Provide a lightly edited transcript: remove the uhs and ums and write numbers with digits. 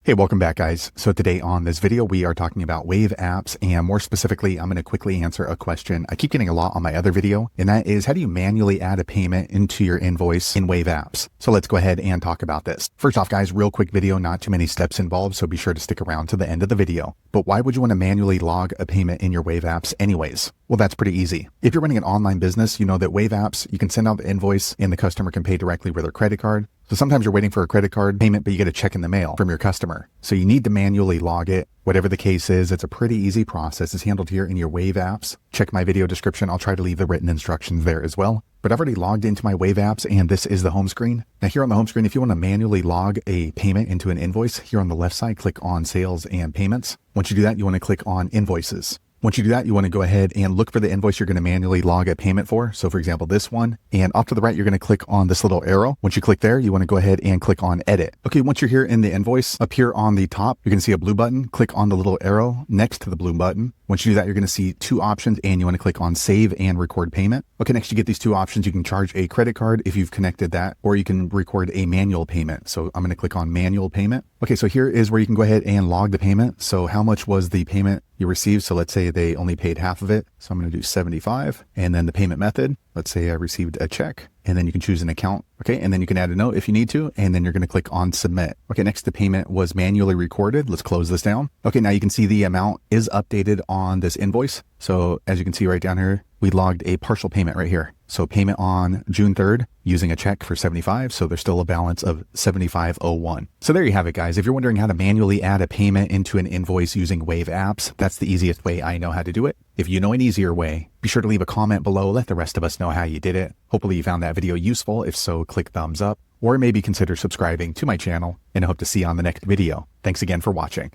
Hey, welcome back, guys. So today on this video, we are talking about Wave apps, and more specifically, I'm going to quickly answer a question I keep getting a lot on my other video, and that is, how do you manually add a payment into your invoice in Wave apps? So let's go ahead and talk about this. First off, guys, real quick video, not too many steps involved, so be sure to stick around to the end of the video. But why would you want to manually log a payment in your Wave apps anyways? Well, that's pretty easy. If you're running an online business, you know that Wave apps, you can send out the invoice and the customer can pay directly with their credit card. So sometimes you're waiting for a credit card payment, but you get a check in the mail from your customer. So you need to manually log it. Whatever the case is, it's a pretty easy process. It's handled here in your Wave apps. Check my video description. I'll try to leave the written instructions there as well. But I've already logged into my Wave apps, and this is the home screen. Now here on the home screen, if you want to manually log a payment into an invoice, here on the left side, click on Sales and Payments. Once you do that, you want to click on Invoices. Once you do that, you want to go ahead and look for the invoice you're going to manually log a payment for. So for example, this one, and off to the right, you're going to click on this little arrow. Once you click there, you want to go ahead and click on Edit. Okay, once you're here in the invoice, up here on the top, you're going to see a blue button. Click on the little arrow next to the blue button. Once you do that, you're going to see two options, and you want to click on Save and Record Payment. Okay, next you get these two options. You can charge a credit card if you've connected that, or you can record a manual payment. So I'm going to click on Manual Payment. Okay, so here is where you can go ahead and log the payment. So how much was the payment you received? So let's say they only paid half of it. So I'm going to do 75, and then the payment method. Let's say I received a check, and then you can choose an account. Okay, and then you can add a note if you need to, and then you're going to click on Submit. Okay, next the payment was manually recorded. Let's close this down. Okay, now you can see the amount is updated on this invoice. So as you can see right down here, we logged a partial payment right here. So payment on June 3rd using a check for 75. So there's still a balance of 75.01. So there you have it, guys. If you're wondering how to manually add a payment into an invoice using Wave apps, that's the easiest way I know how to do it. If you know an easier way, be sure to leave a comment below. Let the rest of us know how you did it. Hopefully you found that video useful. If so, click thumbs up, or maybe consider subscribing to my channel, and I hope to see you on the next video. Thanks again for watching.